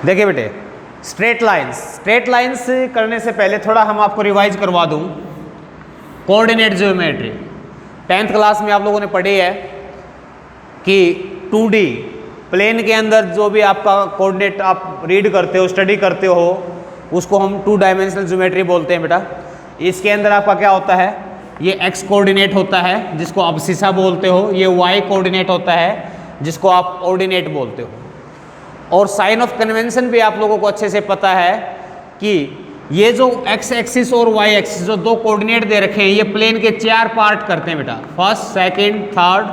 देखिए बेटे, straight lines करने से पहले थोड़ा हम आपको रिवाइज करवा दूं कोऑर्डिनेट ज्योमेट्री। 10th क्लास में आप लोगों ने पढ़ी है कि 2D प्लेन के अंदर जो भी आपका कोऑर्डिनेट आप रीड करते हो, स्टडी करते हो, उसको हम 2 डायमेंशनल ज्योमेट्री बोलते हैं बेटा। इसके अंदर आपका क्या होता है, ये x कोऑर्डिनेट होता है जिसको आप सीसा बोलते हो, ये y कोऑर्डिनेट होता है जिसको आप ऑर्डिनेट बोलते हो। और साइन ऑफ कन्वेंशन भी आप लोगों को अच्छे से पता है कि ये जो x एक्सिस और y एक्सिस जो 2 कोऑर्डिनेट दे रखे हैं, ये प्लेन के 4 पार्ट करते हैं बेटा, first, second, third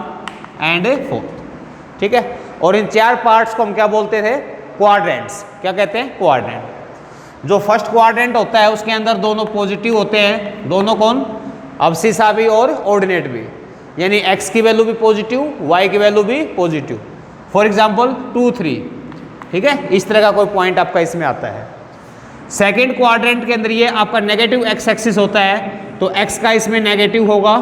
and fourth. ठीक है, और इन 4 पार्ट्स को हम क्या बोलते थे, क्वाड्रेंट्स। क्या कहते हैं, क्वाड्रेंट। जो फर्स्ट क्वाड्रेंट होता है उसके अंदर दोनों पॉजिटिव होते हैं, दोनों कौन, अब्सिसा भी और ऑर्डिनेट भी, यानी x की वैल्यू भी पॉजिटिव, y की वैल्यू भी पॉजिटिव। For example 2, 3। ठीक है, इस तरह का कोई पॉइंट आपका इसमें आता है। सेकेंड क्वाड्रेंट के अंदर ये आपका नेगेटिव x एक्सिस होता है, तो x का इसमें नेगेटिव होगा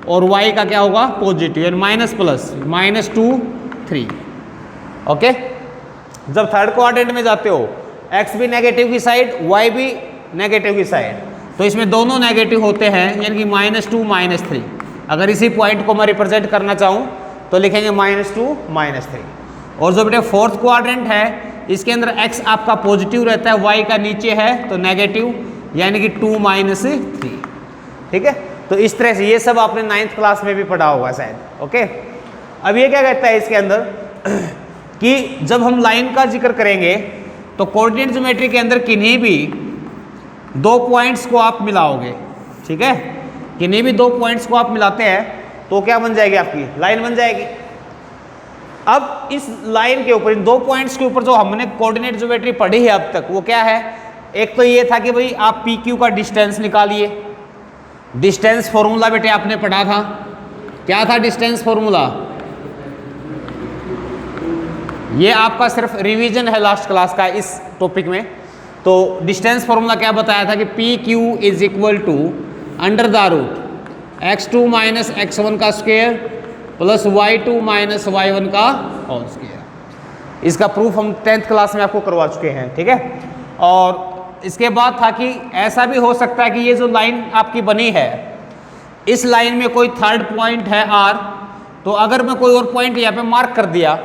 और y का क्या होगा, पॉजिटिव, यानी माइनस प्लस, -2, 3। ओके, जब थर्ड क्वाड्रेंट में जाते हो x भी नेगेटिव की साइड, y भी नेगेटिव की साइड, तो इसमें दोनों नेगेटिव होते हैं, यानी कि -2, -3। अगर इसी पॉइंट को मैं रिप्रेजेंट करना चाहूँ तो लिखेंगे -2, -3। और जो बेटे फोर्थ क्वाड्रेंट है, इसके अंदर x आपका पॉजिटिव रहता है, y का नीचे है तो नेगेटिव, यानी कि 2, -3। ठीक है, तो इस तरह से ये सब आपने 9th क्लास में भी पढ़ा होगा शायद। ओके, अब ये क्या कहता है इसके अंदर कि जब हम लाइन का जिक्र करेंगे तो कोऑर्डिनेट ज्योमेट्री के अंदर किन्हीं भी 2 पॉइंट्स को आप मिलाओगे। ठीक है, किन्हीं भी 2 पॉइंट्स को आप मिलाते हैं तो क्या बन जाएगी, आपकी लाइन बन जाएगी। अब इस लाइन के ऊपर, इन 2 पॉइंट्स के ऊपर जो हमने कोऑर्डिनेट ज्योमेट्री पढ़ी है अब तक, वो क्या है, एक तो ये था कि भाई आप पी क्यू का डिस्टेंस निकालिए। डिस्टेंस फॉर्मूला बेटे आपने पढ़ा था, क्या था डिस्टेंस फॉर्मूला, ये आपका सिर्फ रिवीजन है लास्ट क्लास का इस टॉपिक में। तो डिस्टेंस फॉर्मूला क्या बताया था कि P Q is equal to under the root x2 minus x1 का square plus y2 minus y1 का होल स्क्वायर। इसका प्रूफ हम 10th क्लास में आपको करवा चुके हैं। ठीक है, और इसके बाद था कि ऐसा भी हो सकता है कि ये जो लाइन आपकी बनी है, इस लाइन में कोई थर्ड पॉइंट है r, तो अगर मैं कोई और पॉइंट यहाँ पे मार्क कर दिया,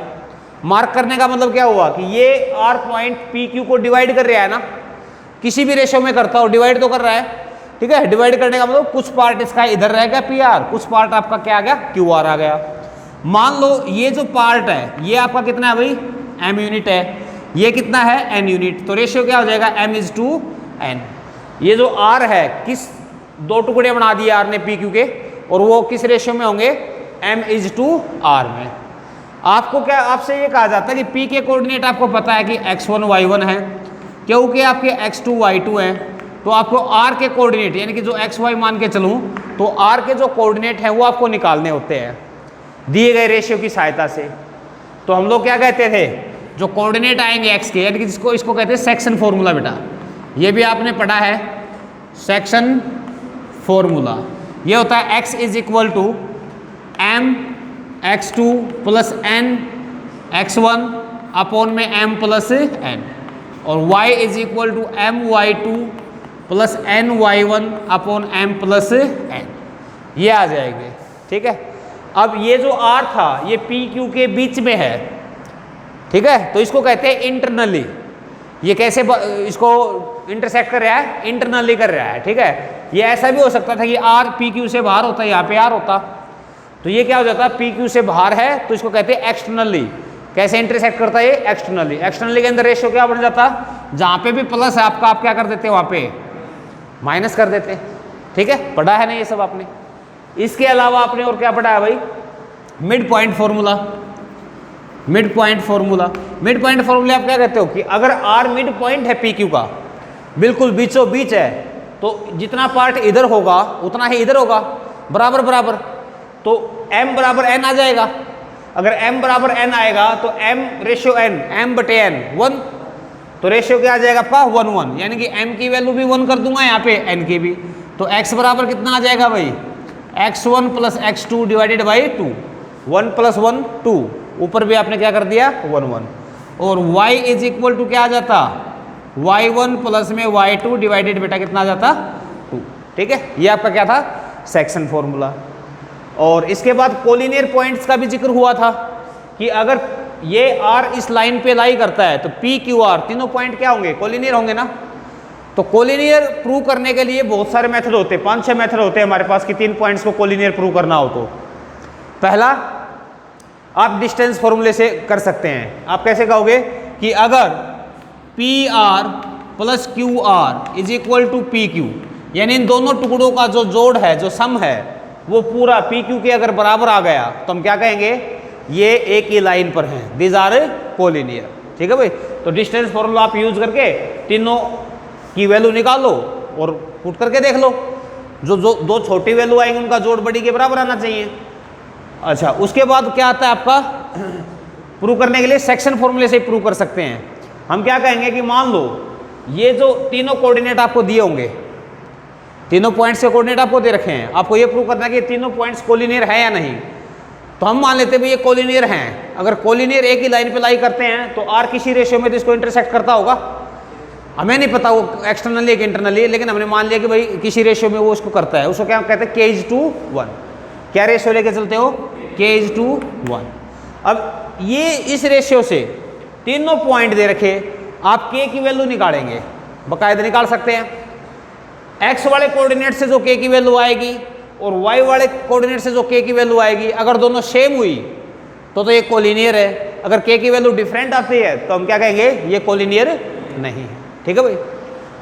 मार्क करने का मतलब क्या हुआ कि ये r पॉइंट पी क्यू को डिवाइड कर रहा है ना, किसी भी रेशो में करता हो डिवाइड तो कर रहा है। ठीक है, डिवाइड करने का मतलब कुछ पार्ट इसका इधर रह गया पी आर, कुछ पार्ट आपका क्या आ गया, क्यू आर आ गया। मान लो ये जो पार्ट है ये आपका कितना है भाई, m यूनिट है, ये कितना है, n यूनिट, तो रेशियो क्या हो जाएगा, m/n। ये जो r है, किस 2 टुकड़े बना दिए r ने पी क्यू के, और वो किस रेशियो में होंगे, m/r में। आपको क्या, आपसे ये कहा जाता है कि p के कोऑर्डिनेट आपको पता है कि x1 y1 है, क्योंकि आपके x2 y2 हैं, तो आपको r के कोऑर्डिनेट यानी कि जो x y मान के चलूँ तो r के जो कोऑर्डिनेट हैं वो आपको निकालने होते हैं दिए गए रेशियो की सहायता से। तो हम लोग क्या कहते थे, जो कोऑर्डिनेट आएंगे x के, यानी कि जिसको इसको कहते हैं सेक्शन फॉर्मूला बेटा, ये भी आपने पढ़ा है सेक्शन फॉर्मूला। ये होता है x is equal to m x2 plus n x1 upon में m प्लस n, और y is equal to m y2 plus n y1 upon m plus n, ये आ जाएंगे। ठीक है, अब ये जो r था ये p q के बीच में है। ठीक है, तो इसको कहते हैं इंटरनली। ये कैसे इसको इंटरसेक्ट कर रहा है, इंटरनली कर रहा है। ठीक है, ये ऐसा भी हो सकता था कि r p q से बाहर होता, यहाँ पे r होता, तो ये क्या हो जाता, p q से बाहर है तो इसको कहते हैं एक्सटर्नली। कैसे इंटरसेक्ट करता है ये, एक्सटर्नली। एक्सटर्नली के अंदर रेशियो क्या बन जाता, जहाँ पे भी प्लस है आपका, आप क्या कर देते हैं, वहाँ पे माइनस कर देते हैं। ठीक है, पढ़ा है ना ये सब आपने। इसके अलावा आपने और क्या पढ़ा है भाई, mid point formula. Mid point formula, mid point फॉर्मूले आप क्या कहते हो कि अगर r मिड पॉइंट है पी क्यू का, बिल्कुल बीचों बीच है, तो जितना पार्ट इधर होगा उतना ही इधर होगा, बराबर बराबर, तो m बराबर n आ जाएगा। अगर m बराबर n आएगा तो m रेशियो n, m/n 1, तो रेशियो क्या आ जाएगा आपका 1 1, यानी कि m की वैल्यू भी 1 कर दूंगा यहाँ पे, n की भी, तो x बराबर कितना आ जाएगा भाई, x1 plus x2 divided by 2, 1 plus 1 2, ऊपर भी आपने क्या कर दिया 1 1। और y इज इक्वल टू क्या आ जाता, y1 प्लस में y2 डिवाइडेड बेटा कितना आ जाता 2। ठीक है, ये आपका क्या था सेक्शन फॉर्मूला। और इसके बाद कोलिनियर पॉइंट्स का भी जिक्र हुआ था कि अगर ये R इस लाइन पे लाई करता है तो P Q R तीनों पॉइंट क्या होंगे, कोलिनियर होंगे ना। तो कोलिनियर प्रूव करने के लिए बहुत सारे मेथड होते हैं, 5-6 मेथड होते हैं हमारे पास कि 3 पॉइंट्स को कोलिनियर प्रूव करना हो। तो पहला आप डिस्टेंस फॉर्मूले से कर सकते हैं। आप कैसे कहोगे कि अगर P R plus Q R is equal to P Q, यानी इन दोनों टुकड़ों का जो जोड़ है, जो सम है, वो पूरा पी क्यू के अगर बराबर आ गया तो हम क्या कहेंगे, ये एक ही लाइन पर हैं, दीज आर कोलिनियर। ठीक है भाई, तो डिस्टेंस फॉर्मूला आप यूज करके तीनों की वैल्यू निकालो और पुट करके देख लो, जो दो छोटी वैल्यू आएंगे उनका जोड़ बड़ी के बराबर आना चाहिए। अच्छा, उसके बाद क्या आता है आपका प्रूव करने के लिए सेक्शन फॉर्मूले से प्रूव कर सकते हैं। हम क्या कहेंगे कि मान लो ये जो तीनों कोऑर्डिनेट आपको दिए होंगे, तीनों पॉइंट्स के कोऑर्डिनेट आपको दे रखे हैं, आपको ये प्रूव करना है कि तीनों पॉइंट्स कोलिनियर है या नहीं। तो हम मान लेते हैं ये कोलिनियर हैं। अगर कोलिनियर एक ही लाइन पे लाई करते हैं तो आर किसी रेशियो में तो इसको इंटरसेक्ट करता होगा। हमें नहीं पता वो एक्सटर्नली है कि इंटरनली, लेकिन हमने मान लिया कि भाई किसी रेशियो में वो उसको करता है। उसको क्या कहते हैं, k:1। क्या रेशियो लेके चलते हो, k:1। अब ये इस रेशियो से तीनों पॉइंट दे रखे, आप k की वैल्यू निकालेंगे, बाकायदा निकाल सकते हैं। x वाले कोऑर्डिनेट से जो k की वैल्यू आएगी और y वाले कोऑर्डिनेट से जो k की वैल्यू आएगी, अगर दोनों सेम हुई तो ये कोलिनियर है। अगर k की वैल्यू डिफरेंट आती है तो हम क्या कहेंगे, ये कोलिनियर नहीं है। ठीक है भाई।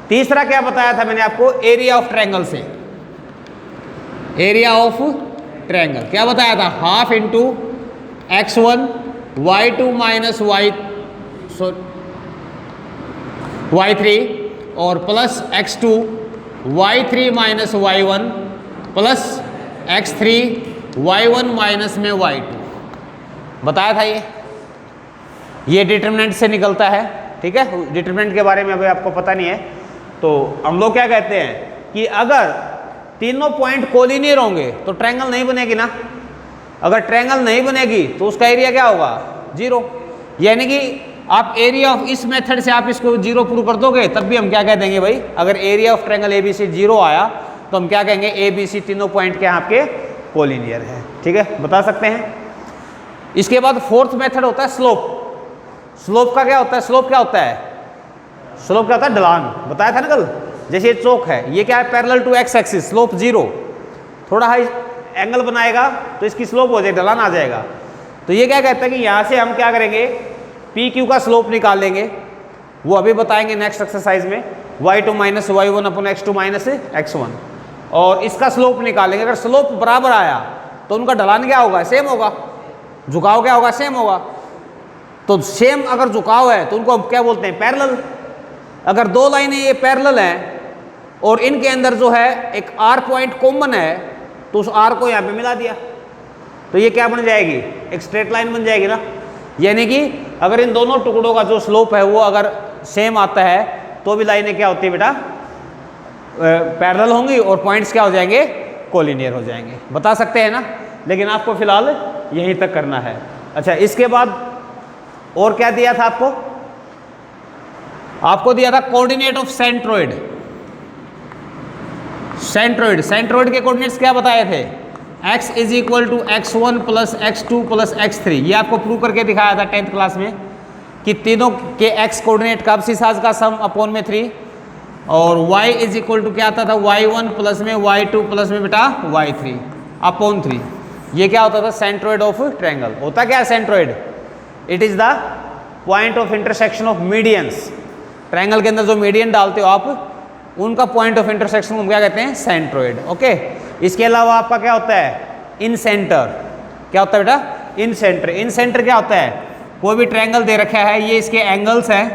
तीसरा क्या बताया था मैंने आपको, एरिया ऑफ ट्रायंगल से। एरिया ऑफ ट्रायंगल क्या बताया था, half into x1 y2 minus y3 और plus x2 y3 minus y1 plus x3 y1 minus में y2 बताया था। ये डिटरमिनेंट से निकलता है। ठीक है, डिटरमिनेंट के बारे में अभी आपको पता नहीं है। तो हम लोग क्या कहते हैं कि अगर तीनों पॉइंट कोलिनियर होंगे तो ट्रायंगल नहीं बनेगी ना। अगर ट्रायंगल नहीं बनेगी तो उसका एरिया क्या होगा, 0। यानी कि आप एरिया ऑफ इस मेथड से आप इसको 0 प्रूव कर दोगे, तब भी हम क्या कह देंगे भाई, अगर एरिया ऑफ ट्रायंगल ABC 0 आया तो हम क्या कहेंगे, ABC तीनों पॉइंट क्या आपके कोलिनियर है। ठीक है, बता सकते हैं। इसके बाद फोर्थ मेथड होता है स्लोप। स्लोप का क्या होता है, स्लोप क्या होता है, स्लोप क्या होता है, ढलान। बताया था ना कल, जैसे ये चौक है, ये क्या है, parallel to x axis, slope 0। थोड़ा हाई एंगल बनाएगा तो इसकी स्लोप हो जाएगी, ढलान आ जाएगा। तो ये क्या कहता है कि यहाँ से हम क्या करेंगे, PQ का स्लोप निकाल लेंगे, वो अभी बताएंगे नेक्स्ट एक्सरसाइज में, y2 माइनस y1 अपन x2 माइनस x1, और इसका स्लोप निकालेंगे। अगर स्लोप बराबर आया तो उनका ढलान क्या होगा, सेम होगा। झुकाव क्या होगा, सेम होगा। तो सेम अगर झुकाव है तो उनको क्या बोलते हैं, पैरेलल। अगर दो लाइनें ये पैरेलल हैं और इनके अंदर जो है एक R पॉइंट कॉमन है, तो उस R को यहाँ पे मिला दिया तो ये क्या बन जाएगी, एक स्ट्रेट लाइन बन जाएगी ना। यानी कि अगर इन दोनों टुकड़ों का जो स्लोप है वो अगर सेम आता है तो भी लाइनें क्या होती है बेटा, पैरेलल होंगी और पॉइंट्स क्या हो जाएंगे, कोलिनियर हो जाएंगे। बता सकते हैं ना, लेकिन आपको फिलहाल यहीं तक करना है। अच्छा, इसके बाद और क्या दिया था आपको दिया था कोऑर्डिनेट ऑफ सेंट्रोइड। सेंट्रोइड के कोऑर्डिनेट्स क्या बताए थे, x is equal to x1 plus x2 plus x3। ये आपको प्रूव करके दिखाया था 10th क्लास में कि तीनों के x कोऑर्डिनेट का सीसाज का सम अपॉन में 3, और y इज इक्वल टू क्या आता था, y1 प्लस में y2 प्लस में बेटा y3 अपॉन 3। ये क्या होता था, सेंट्रोइड ऑफ ट्रायंगल। होता क्या है centroid, it is the point of intersection of medians. Triangle के अंदर जो मीडियन डालते हो आप, उनका पॉइंट ऑफ इंटरसेक्शन को क्या कहते हैं, सेंट्रोइड। ओके, इसके अलावा आपका क्या होता है, इन सेंटर। क्या होता है बेटा, इन सेंटर। इन सेंटर क्या होता है, कोई भी ट्रायंगल दे रखा है, ये इसके एंगल्स हैं,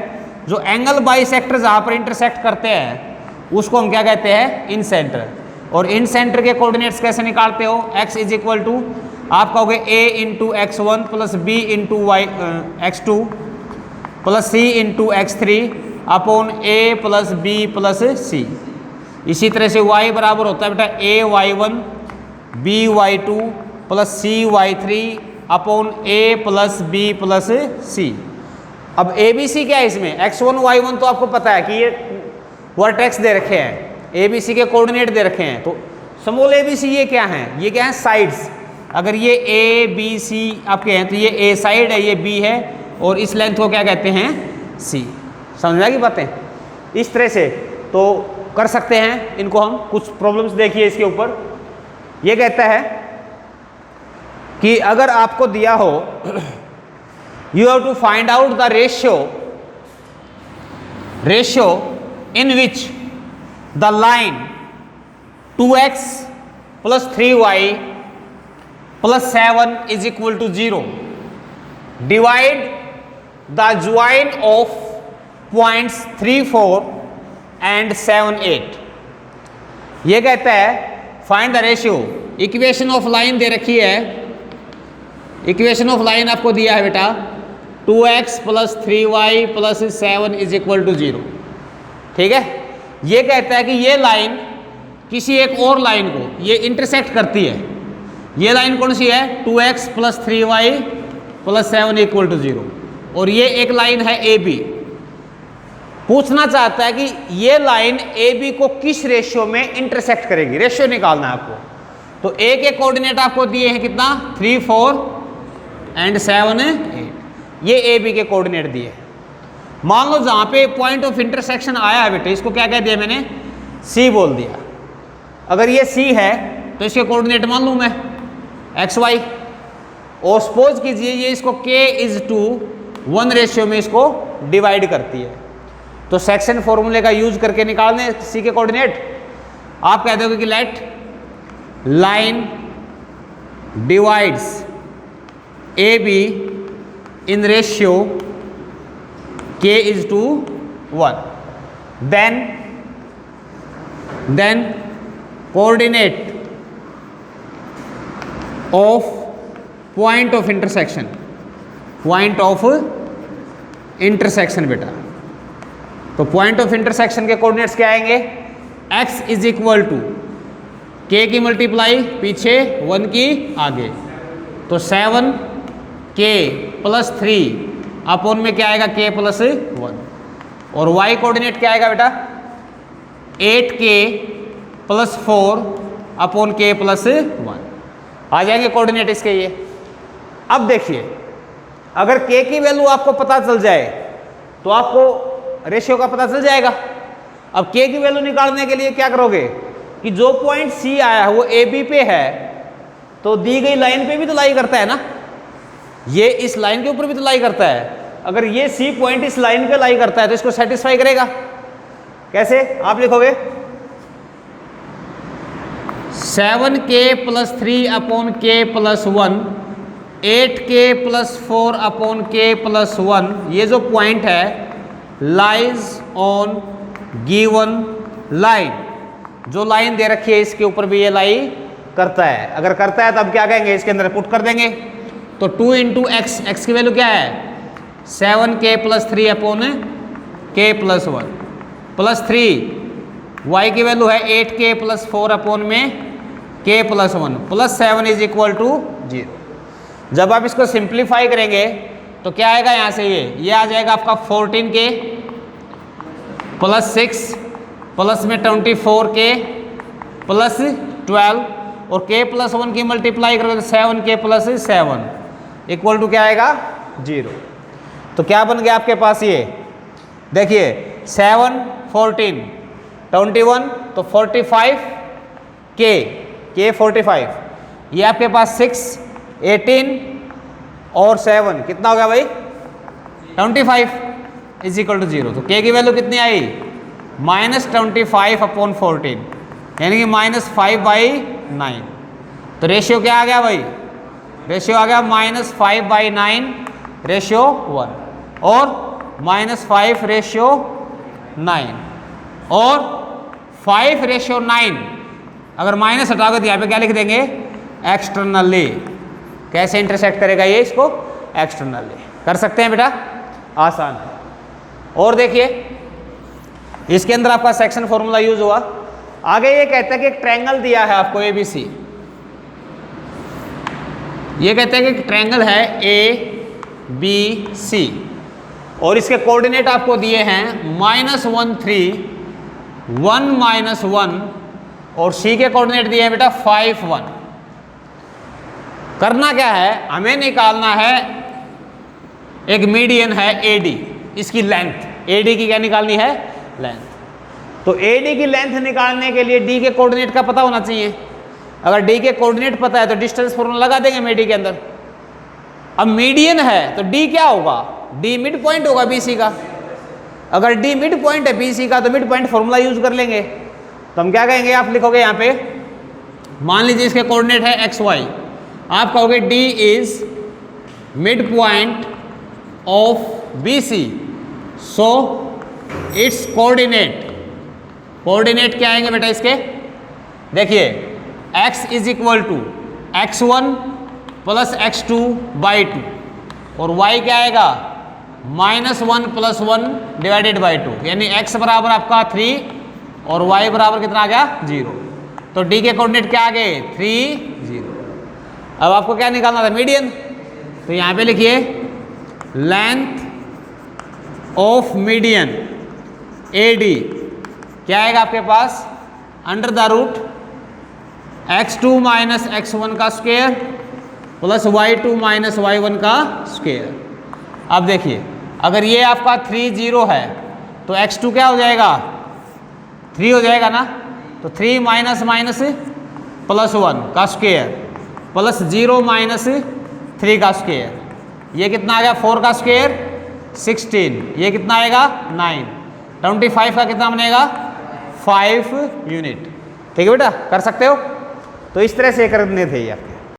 जो एंगल बाइसेक्टर जहाँ पर इंटरसेक्ट करते हैं उसको हम क्या कहते हैं, इन सेंटर। और इन सेंटर के कोऑर्डिनेट्स कैसे निकालते हो, x इज इक्वल टू आप कहोगे a into x1 plus b into x2 plus c into x3 upon a plus b plus c। इसी तरह से y बराबर होता है बेटा a y1 b y2 plus c y3 upon a plus b plus c। अब A B C क्या है इसमें, x1 y1 तो आपको पता है कि ये वर्टेक्स दे रखे हैं, ए बी सी के कोऑर्डिनेट दे रखे हैं। तो स्मॉल ए बी सी ये क्या हैं, ये क्या हैं साइड्स। अगर ये ए बी सी आपके हैं तो ये ए साइड है, ये बी है, और इस लेंथ को क्या कहते हैं, सी। समझ में आ गई बातें। इस तरह से तो कर सकते हैं इनको हम। कुछ प्रॉब्लम्स देखिए इसके ऊपर। ये कहता है कि अगर आपको दिया हो you have to find out the ratio in which the line 2x plus 3y plus 7 is equal to 0. Divide the join of points 3, 4 and 7, 8. ये कहता है find the ratio. Equation of line दे रखी है, इक्वेशन ऑफ लाइन आपको दिया है बेटा 2x plus 3y plus 7 is equal to 0। ठीक है। ये कहता है कि ये लाइन किसी एक और लाइन को ये इंटरसेक्ट करती है। ये लाइन कौन सी है, 2x plus 3y plus 7 equal to 0, और ये एक लाइन है ए बी। पूछना चाहता है कि ये लाइन ए बी को किस रेशियो में इंटरसेक्ट करेगी, रेशियो निकालना है आपको। तो ए के कोऑर्डिनेट आपको दिए हैं कितना, 3, 4 एंड 7, 8। ये ए बी के कोऑर्डिनेट दिए। मान लो जहाँ पे पॉइंट ऑफ इंटरसेक्शन आया है बेटे, इसको क्या कह दिया मैंने, सी बोल दिया। अगर ये सी है तो इसके कोऑर्डिनेट मान लूँ मैं एक्स वाई, और सपोज कीजिए ये इसको k:1 रेशियो में इसको डिवाइड करती है। तो सेक्शन फॉर्मूले का यूज करके निकालने सी के कोऑर्डिनेट। आप कह दोगे कि let line divides A B in ratio k:1, then coordinate of point of intersection बेटा। तो पॉइंट ऑफ इंटरसेक्शन के कोऑर्डिनेट्स क्या आएंगे, x is equal to k की मल्टीप्लाई पीछे 1 की आगे, तो 7k plus 3 अपॉन में क्या आएगा, k plus 1। और y कोऑर्डिनेट क्या आएगा बेटा, 8k plus 4 upon k plus 1 आ जाएंगे कोऑर्डिनेट इसके ये। अब देखिए अगर k की वैल्यू आपको पता चल जाए तो आपको रेशियो का पता चल जाएगा। अब k की वैल्यू निकालने के लिए क्या करोगे कि जो पॉइंट C आया है वो AB पे है, तो दी गई लाइन पे भी तो लाई करता है ना, ये इस लाइन के ऊपर भी तो लाई करता है। अगर ये C पॉइंट इस लाइन पे लाई करता है तो इसको सेटिस्फाई करेगा। कैसे आप लिखोगे, 7k plus 3 अपॉन k plus 1, 8k plus 4 upon k plus 1, ये जो पॉइंट है लाइज ऑन गिवन लाइन। जो लाइन दे रखी है इसके ऊपर भी ये लाई करता है। अगर करता है तब क्या कहेंगे, इसके अंदर पुट कर देंगे। तो 2 इंटू एक्स, एक्स की वैल्यू क्या है, 7k plus 3 अपॉन k plus 1 प्लस 3, y की वैल्यू है 8k plus 4 अपॉन में k plus 1 plus 7 is equal to 0। जब आप इसको सिंप्लीफाई करेंगे तो क्या आएगा यहाँ से, ये आ जाएगा आपका 14k प्लस 6 प्लस में 24k प्लस 12, और k plus 1 की मल्टीप्लाई करोगे तो 7k plus 7 इक्वल टू क्या आएगा, 0। तो क्या बन गया आपके पास, ये देखिए 7, 14, 21 तो 45k, k 45, ये आपके पास 6, 18 और 7 कितना हो गया भाई, 25 इज इक्वल टू 0। तो k की वैल्यू कितनी आई, -25 अपॉन 14, यानी कि -5/9। तो रेशियो क्या आ गया भाई, रेशियो आ गया -5/9 रेशियो 1 और -5/9 और 5/9। अगर माइनस हटाओगे तो यहाँ पे क्या लिख देंगे, एक्सटर्नली। कैसे इंटरसेक्ट करेगा ये, इसको एक्सटर्नली कर सकते हैं बेटा, आसान है। और देखिए इसके अंदर आपका सेक्शन फॉर्मूला यूज हुआ। आगे ये कहता है कि एक ट्रायंगल दिया है आपको ABC। ये कहते हैं कि ट्रायंगल है ABC। और इसके कोऑर्डिनेट आपको दिए हैं -1 3 1 -1 और सी के कोऑर्डिनेट दिए हैं बेटा 5 1। करना क्या है, हमें निकालना है एक मीडियन है AD, इसकी लेंथ AD की क्या निकालनी है, लेंथ। तो AD की लेंथ निकालने के लिए D के कोऑर्डिनेट का पता होना चाहिए। अगर D के कोऑर्डिनेट पता है तो डिस्टेंस फॉर्मूला लगा देंगे मेडी के अंदर। अब मीडियन है तो D क्या होगा, D मिड पॉइंट होगा BC का। अगर D मिड पॉइंट है BC का तो मिड पॉइंट फॉर्मूला यूज कर लेंगे। तो हम क्या कहेंगे, आप लिखोगे यहाँ पे, मान लीजिए इसके कोऑर्डिनेट है XY, आप कहोगे D is midpoint of BC, so its coordinate क्या आएंगे बेटा इसके, देखिए x is equal to x1 plus x2 by 2 और y क्या आएगा -1 + 1 डिवाइडेड बाई 2, यानी x बराबर आपका 3 और y बराबर कितना आ गया 0। तो D के कोऑर्डिनेट क्या आ गए 3 0। अब आपको क्या निकालना था, मीडियन। तो यहाँ पे लिखिए लेंथ ऑफ मीडियन AD क्या आएगा आपके पास, √(x2 - x1) का स्क्वायर प्लस y2 - y1 का स्क्वायर। अब देखिए अगर ये आपका 3 0 है तो x2 क्या हो जाएगा 3 हो जाएगा ना, तो 3 + +1 का स्क्वायर प्लस 0 - 3 का स्क्वायर, ये कितना आ गया 4 का स्क्वायर 16, ये कितना आएगा 9, 25 का कितना बनेगा 5 यूनिट। ठीक है बेटा, कर सकते हो। तो इस तरह से करने थे ये आपके।